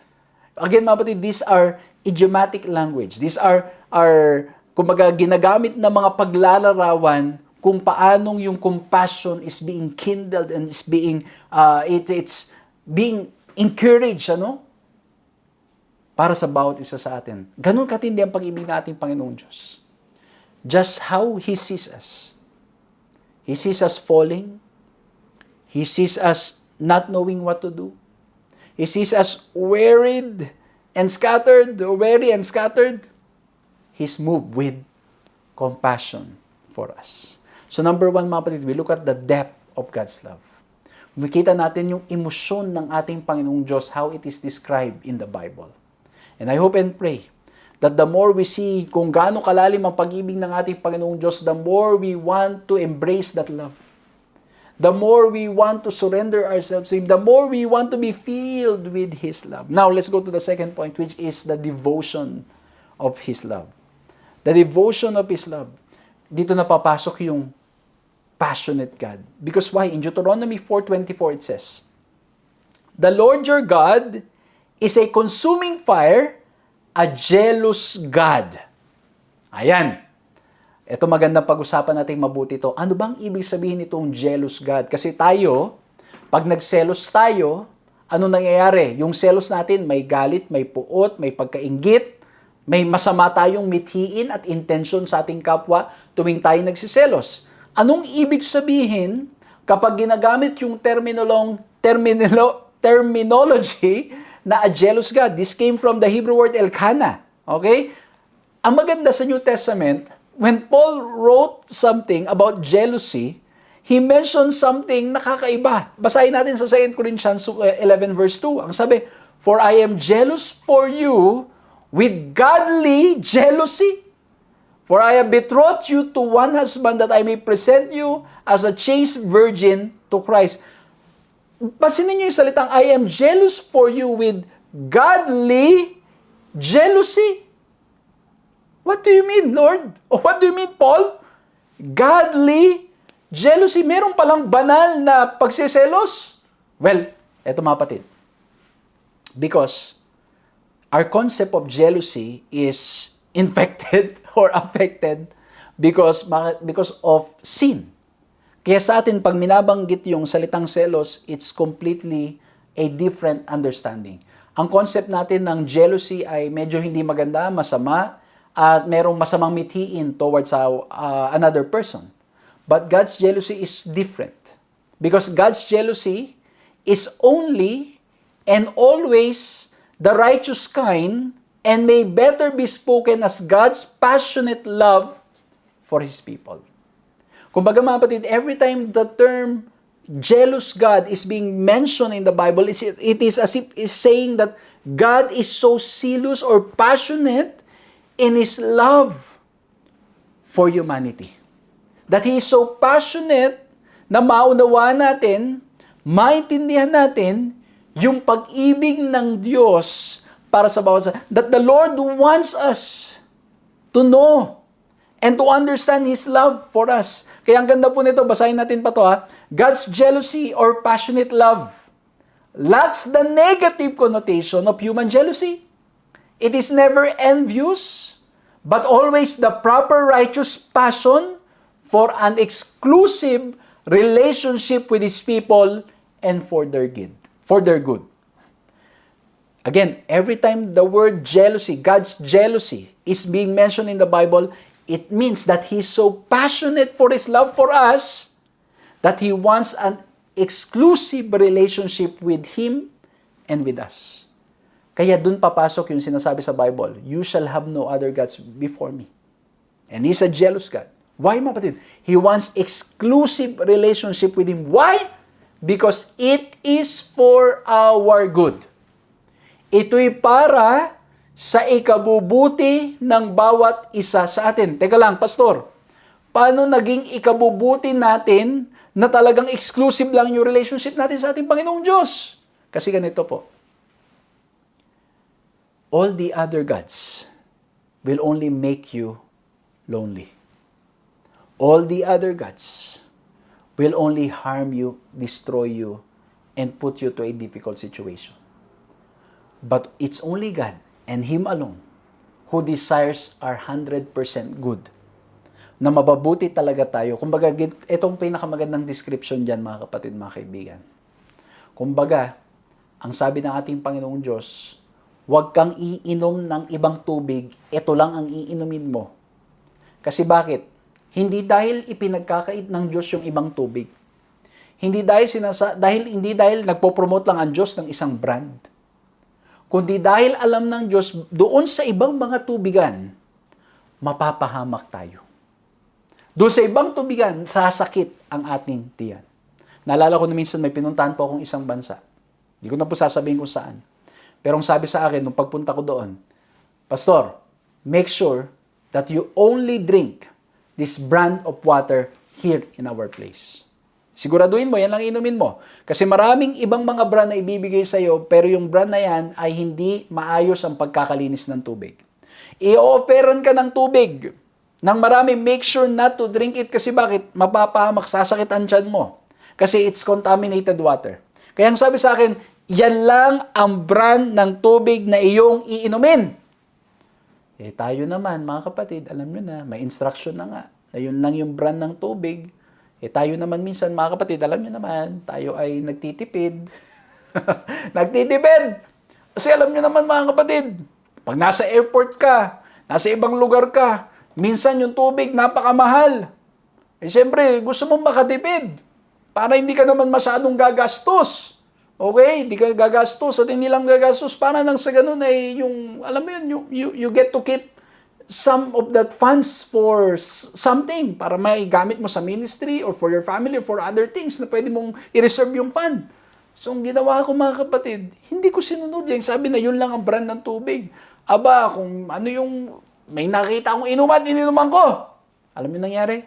Again, mga kapatid, these are idiomatic language. These are kumbaga, ginagamit na mga paglalarawan kung paanong yung compassion is being kindled and is being, it's being encouraged, para sa bawat isa sa atin. Ganun katindi ang pag-ibig ng ating Panginoong Diyos. Just how He sees us. He sees us falling. He sees us not knowing what to do. He sees us weary and scattered. He's moved with compassion for us. So number one, mga kapatid, we look at the depth of God's love. Makita natin yung emosyon ng ating Panginoong Diyos, how it is described in the Bible. And I hope and pray that the more we see kung gaano kalalim ang pag-ibig ng ating Panginoong Diyos, the more we want to embrace that love. The more we want to surrender ourselves to Him, the more we want to be filled with His love. Now, let's go to the second point, which is the devotion of His love. The devotion of His love. Dito napapasok yung passionate God. Because why? In Deuteronomy 4:24 it says, "The Lord your God is a consuming fire a jealous God. Ayan. Ito magandang pag-usapan natin mabuti ito. Ano bang ibig sabihin nitong jealous God? Kasi tayo, pag nagselos tayo, ano nangyayari? Yung selos natin, may galit, may puot, may pagkainggit, may masama tayong mithiin at intention sa ating kapwa tuwing tayo nagsiselos. Anong ibig sabihin kapag ginagamit yung terminology na a jealous God? This came from the Hebrew word Elkanah. Okay? Ang maganda sa New Testament, when Paul wrote something about jealousy, he mentioned something nakakaiba. Basahin natin sa 2 Corinthians 11 verse 2. Ang sabi, "For I am jealous for you with godly jealousy. For I have betrothed you to one husband that I may present you as a chaste virgin to Christ." Pasinin niyo yung salitang, "I am jealous for you with godly jealousy." What do you mean, Lord? O what do you mean, Paul? Godly jealousy. Meron palang banal na pagsiselos? Well, eto mga kapatid. Because our concept of jealousy is infected or affected because of sin. Kaya sa atin, pag minabanggit yung salitang selos, it's completely a different understanding. Ang concept natin ng jealousy ay medyo hindi maganda, masama, at merong masamang mithiin towards another person. But God's jealousy is different. Because God's jealousy is only and always the righteous kind and may better be spoken as God's passionate love for His people. Kumbaga mga kapatid, every time the term jealous God is being mentioned in the Bible, it is as if it's saying that God is so zealous or passionate in His love for humanity. That He is so passionate na maunawaan natin, maintindihan natin yung pag-ibig ng Diyos para sa bawat isa. That the Lord wants us to know and to understand His love for us. Kaya ang ganda po nito, basahin natin pa to ha. God's jealousy or passionate love lacks the negative connotation of human jealousy. It is never envious, but always the proper righteous passion for an exclusive relationship with His people and for their good. Again, every time the word jealousy, God's jealousy, is being mentioned in the Bible, it means that He's so passionate for His love for us that He wants an exclusive relationship with Him and with us. Kaya dun papasok yung sinasabi sa Bible, "You shall have no other gods before me." And He's a jealous God. Why, mga kapatid? He wants exclusive relationship with Him. Why? Because it is for our good. Ito'y para sa ikabubuti ng bawat isa sa atin. Teka lang, Pastor, paano naging ikabubuti natin na talagang exclusive lang yung relationship natin sa ating Panginoong Diyos? Kasi ganito po. All the other gods will only make you lonely. All the other gods will only harm you, destroy you, and put you to a difficult situation. But it's only God and Him alone who desires our 100% good. Na mababuti talaga tayo. Kumbaga, itong pinakamagandang description dyan, mga kapatid, mga kaibigan. Kumbaga, ang sabi ng ating Panginoong Diyos, huwag kang iinom ng ibang tubig, ito lang ang iinumin mo. Kasi bakit? Hindi dahil ipinagkakait ng Diyos yung ibang tubig. Hindi dahil nagpo-promote lang ang Diyos ng isang brand. Kundi dahil alam ng Diyos, doon sa ibang mga tubigan, mapapahamak tayo. Doon sa ibang tubigan, sasakit ang ating tiyan. Naalala ko na minsan may pinuntahan po akong isang bansa. Hindi ko na po sasabihin kung saan. Pero ang sabi sa akin, nung pagpunta ko doon, Pastor, make sure that you only drink this brand of water here in our place. Siguraduhin mo, yan lang inumin mo. Kasi maraming ibang mga brand na ibibigay sa iyo, pero yung brand na yan ay hindi maayos ang pagkakalinis ng tubig. I-offeran ka ng tubig ng marami, make sure not to drink it kasi bakit? Mapapahamak, sasakit ang tiyan mo. Kasi it's contaminated water. Kaya ang sabi sa akin, yan lang ang brand ng tubig na iyong iinumin. Tayo naman, mga kapatid, alam nyo na, may instruction na nga. Ayun lang yung brand ng tubig. Tayo naman minsan, mga kapatid, alam nyo naman, tayo ay nagtitipid. Nagtitipid! Kasi alam nyo naman, mga kapatid, pag nasa airport ka, nasa ibang lugar ka, minsan yung tubig napakamahal. Siyempre, gusto mong makatipid para hindi ka naman masyadong gagastos. Okay? Hindi ka gagastos at hindi lang gagastos. Para nang sa ganun ay yung, alam mo yun, you get to keep some of that funds for something para may gamit mo sa ministry or for your family or for other things na pwede mong i-reserve yung fund. So, ang ginawa ko mga kapatid, hindi ko sinunod yan. Sabi na yun lang ang brand ng tubig. Aba, kung ano yung may nakita akong ininuman ko. Alam mo yung nangyari?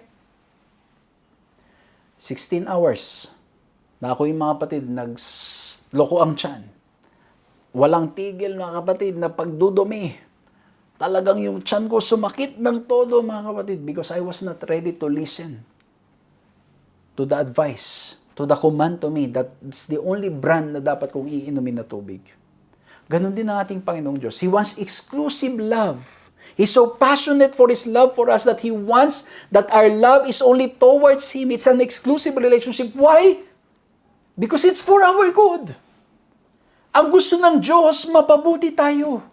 16 hours na ako yung mga kapatid, nagloko ang tiyan. Walang tigil mga kapatid na pagdudumi. Talagang yung tiyan ko sumakit ng todo mga kapatid because I was not ready to listen to the advice, to the command to me that it's the only brand na dapat kong iinumin na tubig. Ganon din ang ating Panginoong Diyos. He wants exclusive love. He's so passionate for His love for us that He wants that our love is only towards Him. It's an exclusive relationship. Why? Because it's for our good. Ang gusto ng Diyos, mapabuti tayo.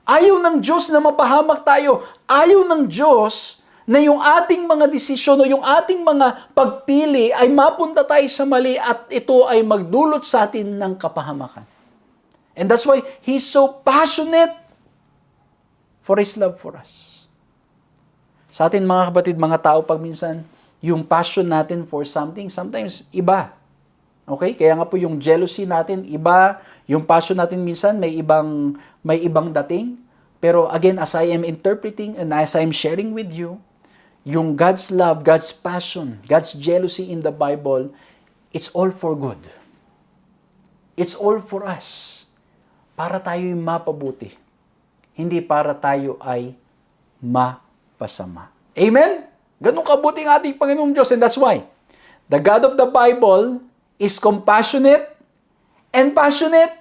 Ayaw ng Diyos na mapahamak tayo. Ayaw ng Diyos na yung ating mga desisyon o yung ating mga pagpili ay mapunta tayo sa mali at ito ay magdulot sa atin ng kapahamakan. And that's why He's so passionate for His love for us. Sa atin mga kapatid, mga tao, pag minsan, yung passion natin for something, sometimes iba. Okay? Kaya nga po yung jealousy natin, iba. Yung passion natin minsan, may ibang dating. Pero again, as I am interpreting and as I am sharing with you, yung God's love, God's passion, God's jealousy in the Bible, it's all for good. It's all for us. Para tayo'y mapabuti. Hindi para tayo ay mapasama. Amen? Ganun kabuti ang ating Panginoong Diyos. And that's why the God of the Bible is compassionate and passionate.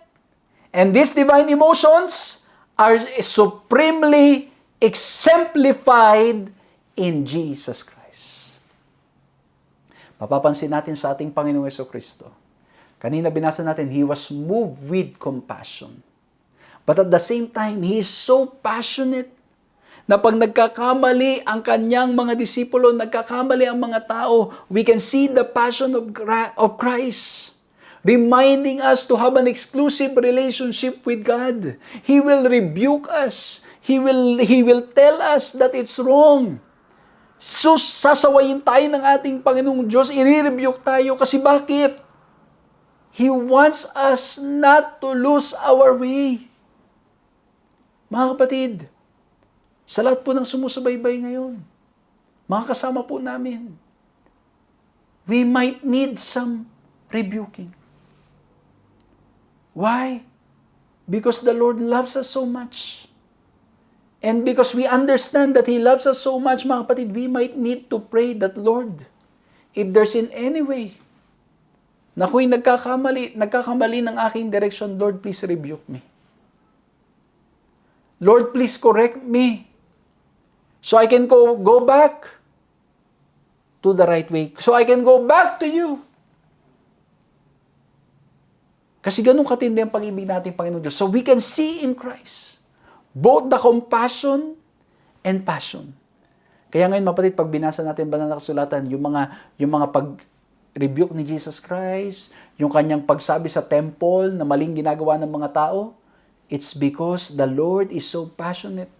And these divine emotions are supremely exemplified in Jesus Christ. Mapapansin natin sa ating Panginoong Jesucristo. Kanina binasa natin, He was moved with compassion. But at the same time, He is so passionate na pag nagkakamali ang kanyang mga disipulo, nagkakamali ang mga tao, we can see the passion of Christ, reminding us to have an exclusive relationship with God. He will rebuke us. He will tell us that it's wrong. So, sasawayin tayo ng ating Panginoong Diyos, i-rebuke tayo kasi bakit? He wants us not to lose our way. Mga kapatid, sa lahat po ng sumusubaybay ngayon, mga kasama po namin, we might need some rebuking. Why? Because the Lord loves us so much. And because we understand that He loves us so much, mga kapatid, we might need to pray that, Lord, if there's in any way na ako'y nagkakamali ng aking direction, Lord, please rebuke me. Lord, please correct me so I can go back to the right way. So I can go back to you. Kasi ganun katindi ang pag-ibig natin, Panginoon Diyos. So we can see in Christ both the compassion and passion. Kaya ngayon, mapatid, pag binasa natin banal na kasulatan, yung mga pag-rebuke ni Jesus Christ, yung kanyang pagsabi sa temple na maling ginagawa ng mga tao, it's because the Lord is so passionate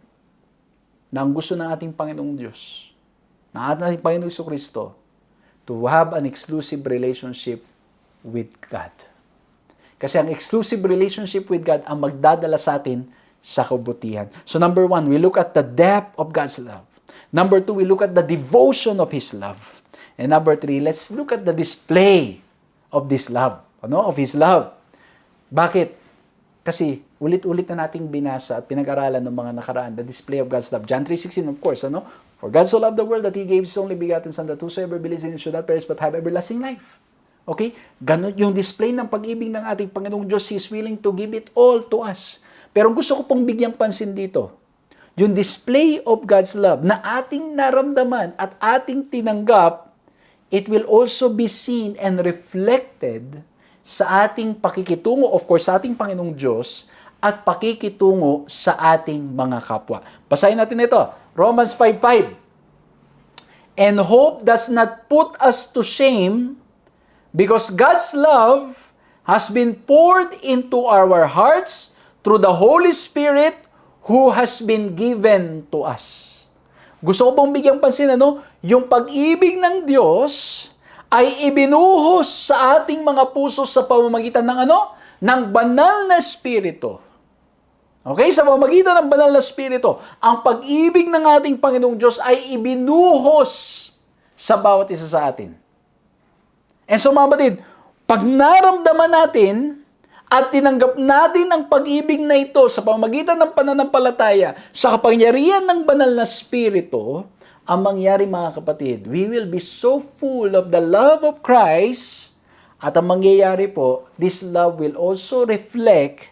na ang gusto ng ating Panginoong Diyos, ng ating Panginoong Jesucristo, to have an exclusive relationship with God. Kasi ang exclusive relationship with God ang magdadala sa atin sa kabutihan. So number 1, we look at the depth of God's love. Number 2, we look at the devotion of His love. And number 3, let's look at the display of this love. Of His love. Bakit? Kasi ulit-ulit na nating binasa at pinag-aralan ng mga nakaraan, the display of God's love. John 3:16, of course, For God so loved the world that He gave His only begotten Son, that whosoever believes in Him should not perish but have everlasting life. Okay? Ganun yung display ng pag-ibig ng ating Panginoong Diyos. He is willing to give it all to us. Pero gusto ko pong bigyang pansin dito, yung display of God's love na ating naramdaman at ating tinanggap, it will also be seen and reflected sa ating pakikitungo, of course, sa ating Panginoong Diyos, at pakikitungo sa ating mga kapwa. Basahin natin ito, Romans 5:5. And hope does not put us to shame, because God's love has been poured into our hearts through the Holy Spirit who has been given to us. Gusto ko pong bigyang pansin, yung pag-ibig ng Diyos ay ibinuhos sa ating mga puso sa pamamagitan ng ng banal na Espiritu. Okay? Sa pamamagitan ng banal na Espiritu, ang pag-ibig ng ating Panginoong Diyos ay ibinuhos sa bawat isa sa atin. And so mga batid, pag naramdaman natin at tinanggap natin ang pag-ibig na ito sa pamamagitan ng pananampalataya sa kapangyarihan ng banal na Espiritu, ang mangyari mga kapatid, we will be so full of the love of Christ, at ang mangyayari po, this love will also reflect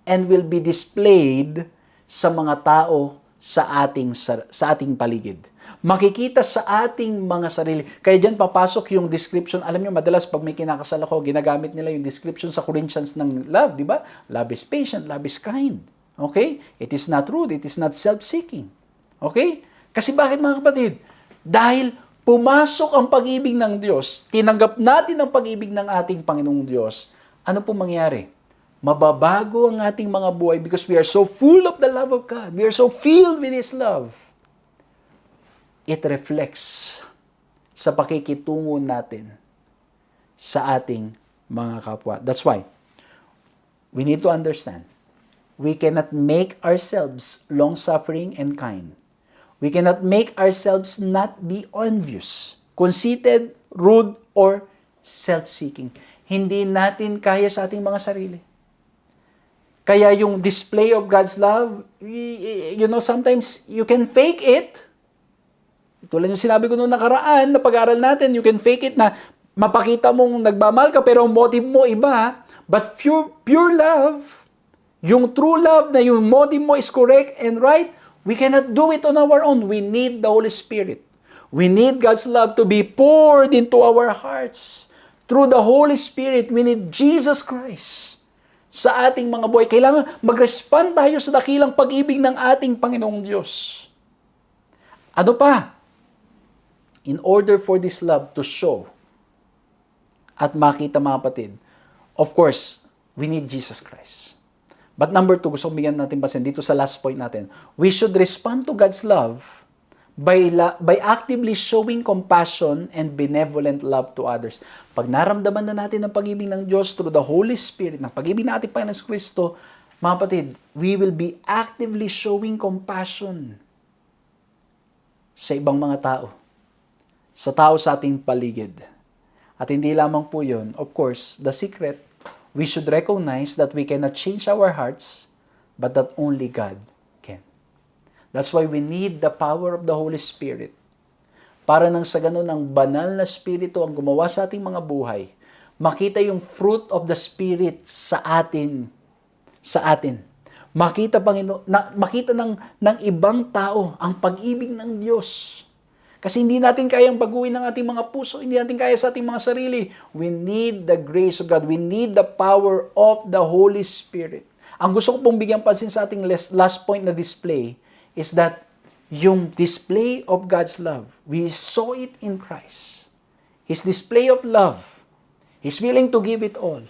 and will be displayed sa mga tao sa ating paligid. Makikita sa ating mga sarili. Kaya diyan papasok yung description. Alam niyo, madalas pag may kinakasal ako, ginagamit nila yung description sa Corinthians ng love, di ba? Love is patient, love is kind. Okay? It is not rude, it is not self-seeking. Okay? Kasi bakit mga kapatid? Dahil pumasok ang pag-ibig ng Diyos, tinanggap natin ang pag-ibig ng ating Panginoong Diyos, ano po mangyari? Mababago ang ating mga buhay because we are so full of the love of God. We are so filled with His love. It reflects sa pakikitungo natin sa ating mga kapwa. That's why we need to understand, we cannot make ourselves long-suffering and kind. We cannot make ourselves not be envious, conceited, rude, or self-seeking. Hindi natin kaya sa ating mga sarili. Kaya yung display of God's love, sometimes you can fake it. Tulad yung sinabi ko noong nakaraan na pag-aaral natin, you can fake it na mapakita mong nagmamahal ka pero ang motive mo iba. But pure love, yung true love na yung motive mo is correct and right, we cannot do it on our own. We need the Holy Spirit. We need God's love to be poured into our hearts. Through the Holy Spirit, we need Jesus Christ sa ating mga buhay. Kailangan mag-respond tayo sa dakilang pag-ibig ng ating Panginoong Diyos. Ano pa? In order for this love to show at makita mga kapatid, of course, we need Jesus Christ. But number 2, gusto kong bigyan natin pasin dito sa last point natin. We should respond to God's love by actively showing compassion and benevolent love to others. Pag naramdaman na natin ang pag-ibig ng Diyos through the Holy Spirit, ng pag-ibig ng ating Panginoon Kristo, mga kapatid, we will be actively showing compassion sa ibang mga tao, sa tao sa ating paligid. At hindi lamang po yun, of course, the secret, we should recognize that we cannot change our hearts, but that only God can. That's why we need the power of the Holy Spirit. Para nang sa ganun, ang banal na Espiritu ang gumawa sa ating mga buhay, makita yung fruit of the Spirit sa atin. Makita, makita ng ibang tao ang pag-ibig ng Diyos. Kasi hindi natin kayang baguhin ang ating mga puso, hindi natin kaya sa ating mga sarili. We need the grace of God. We need the power of the Holy Spirit. Ang gusto ko pong bigyang pansin sa ating last point na display is that yung display of God's love, we saw it in Christ. His display of love, He's willing to give it all.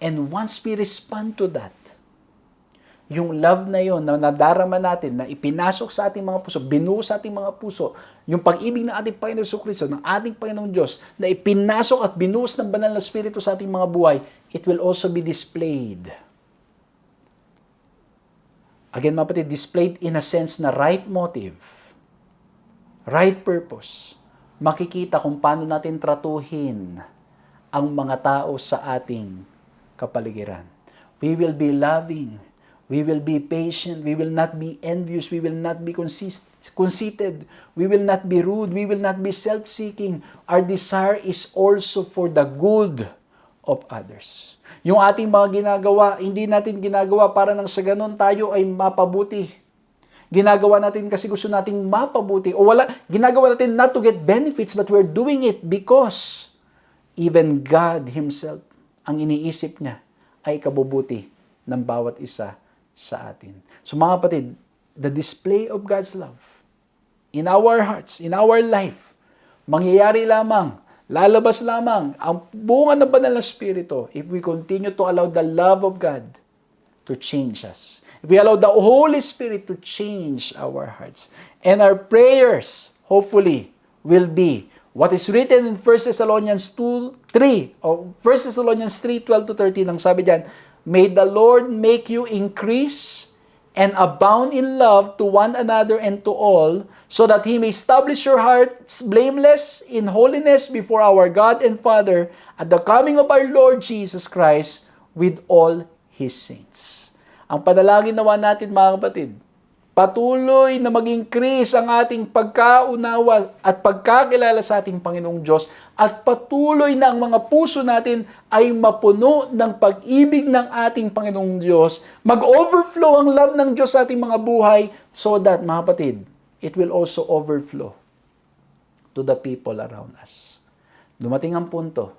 And once we respond to that, yung love na yon na nadarama natin, na ipinasok sa ating mga puso, binuo sa ating mga puso, yung pag-ibig ng ating Panginoon Jesucristo, ng ating Panginoong Diyos, na ipinasok at binuos ng banal na Espiritu sa ating mga buhay, it will also be displayed. Again, mga kapatid, displayed in a sense na right motive, right purpose. Makikita kung paano natin tratuhin ang mga tao sa ating kapaligiran. We will be loving. We will be patient. We will not be envious. We will not be conceited. We will not be rude. We will not be self-seeking. Our desire is also for the good of others. Yung ating mga ginagawa, hindi natin ginagawa para nang sa ganun tayo ay mapabuti. ginagawa natin kasi gusto nating mapabuti, o ginagawa natin not to get benefits, but we're doing it because even God Himself, ang iniisip niya ay ikabubuti ng bawat isa sa atin. So mga kapatid, the display of God's love in our hearts, in our life, mangyayari lamang, lalabas lamang ang bunga ng banal na Espiritu if we continue to allow the love of God to change us. If we allow the Holy Spirit to change our hearts. And our prayers, hopefully, will be what is written in 1 Thessalonians 2:3 or 1 Thessalonians 3:12-13, ang sabi diyan, may the Lord make you increase and abound in love to one another and to all, so that He may establish your hearts blameless in holiness before our God and Father at the coming of our Lord Jesus Christ with all His saints. Ang panalangin nawa natin mga kapatid, patuloy na mag-increase ang ating pagkaunawa at pagkakilala sa ating Panginoong Diyos, at patuloy na ang mga puso natin ay mapuno ng pag-ibig ng ating Panginoong Diyos, mag-overflow ang love ng Diyos sa ating mga buhay, so that, mga kapatid, it will also overflow to the people around us. Dumating ang punto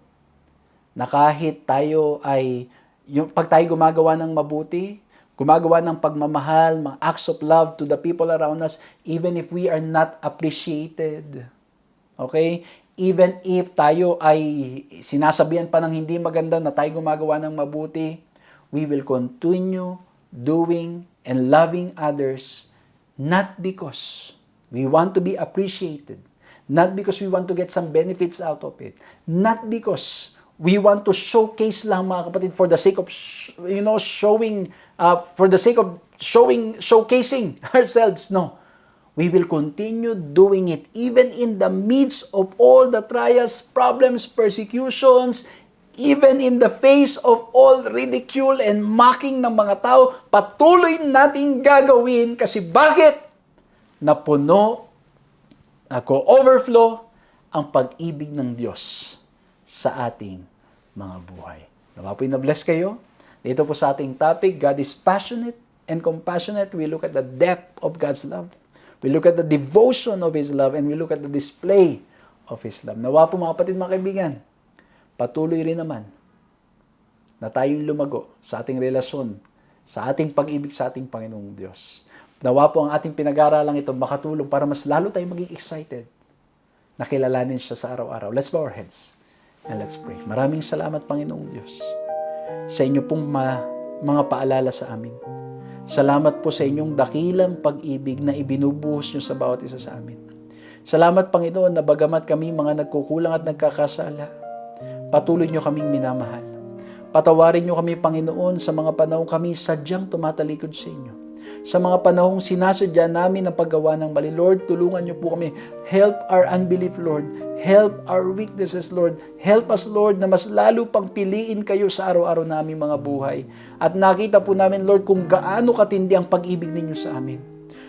na kahit tayo ay, pag tayo gumagawa ng mabuti, gumagawa ng pagmamahal, mga acts of love to the people around us, even if we are not appreciated. Okay? Even if tayo ay sinasabihan pa ng hindi maganda na tayo gumagawa ng mabuti, we will continue doing and loving others, not because we want to be appreciated, not because we want to get some benefits out of it, not because we want to showcase lang mga kapatid for the sake of showcasing ourselves. No. We will continue doing it even in the midst of all the trials, problems, persecutions, even in the face of all ridicule and mocking ng mga tao. Patuloy nating gagawin kasi bakit? Napuno, overflow ang pag-ibig ng Diyos sa ating mga buhay. Nawa po'y na-bless kayo. Dito po sa ating topic, God is passionate and compassionate. We look at the depth of God's love. We look at the devotion of His love, and we look at the display of His love. Nawa po mga kapatid, mga kaibigan, patuloy rin naman na tayong lumago sa ating relasyon, sa ating pag-ibig sa ating Panginoong Diyos. Nawa po ang ating pinag-aaralang ito makatulong para mas lalo tayong maging excited na kilalanin siya sa araw-araw. Let's bow our heads and let's pray. Maraming salamat, Panginoong Diyos, sa inyo pong mga paalala sa amin. Salamat po sa inyong dakilang pag-ibig na ibinubuhos nyo sa bawat isa sa amin. Salamat, Panginoon, na bagamat kami mga nagkukulang at nagkakasala, patuloy nyo kaming minamahal. Patawarin nyo kami, Panginoon, sa mga panahong kami sadyang tumatalikod sa inyo. Sa mga panahong sinasadya namin ang paggawa ng mali, Lord, tulungan niyo po kami. Help our unbelief, Lord. Help our weaknesses, Lord. Help us, Lord, na mas lalo pang piliin kayo sa araw-araw naming mga buhay. At nakita po namin, Lord, kung gaano katindi ang pag-ibig ninyo sa amin.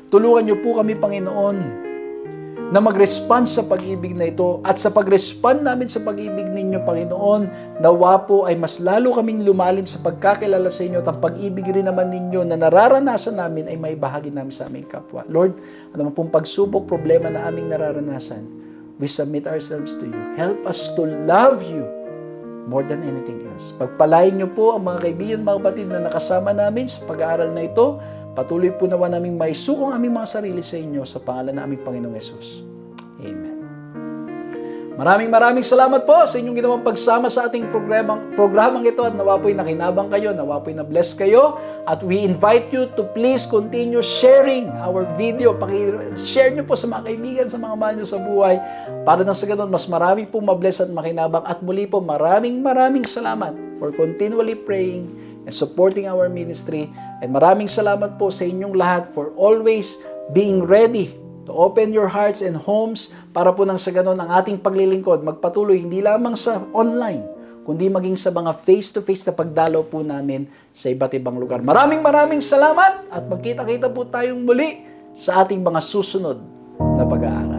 Tulungan niyo po kami, Panginoon, na mag-respond sa pag-ibig na ito, at sa pag-respond namin sa pag-ibig ninyo, Panginoon, nawa po ay mas lalo kaming lumalim sa pagkakilala sa inyo, at ang pag-ibig rin naman ninyo na nararanasan namin ay may bahagi namin sa aming kapwa. Lord, ano man pong pagsubok, problema na aming nararanasan, we submit ourselves to you. Help us to love you more than anything else. Pagpalain niyo po ang mga kaibigan, mga kapatid na nakasama namin sa pag-aaral na ito. Patuloy po nawa naming maisukong aming mga sarili sa inyo sa pangalan ng aming Panginoong Yesus. Amen. Maraming salamat po sa inyong ginawang pagsama sa ating programang ito, at nawa po'y nakinabang kayo, nawa po'y na-bless kayo, at we invite you to please continue sharing our video. Paki-share nyo po sa mga kaibigan, sa mga mahal nyo sa buhay, para na sa ganun mas marami pong ma-bless at makinabang. At muli po, maraming salamat for continually praying and supporting our ministry. And maraming salamat po sa inyong lahat for always being ready to open your hearts and homes para po nang sa ganun ang ating paglilingkod magpatuloy hindi lamang sa online, kundi maging sa mga face-to-face na pagdalaw po namin sa iba't ibang lugar. Maraming salamat, at magkita-kita po tayong muli sa ating mga susunod na pag-aaral.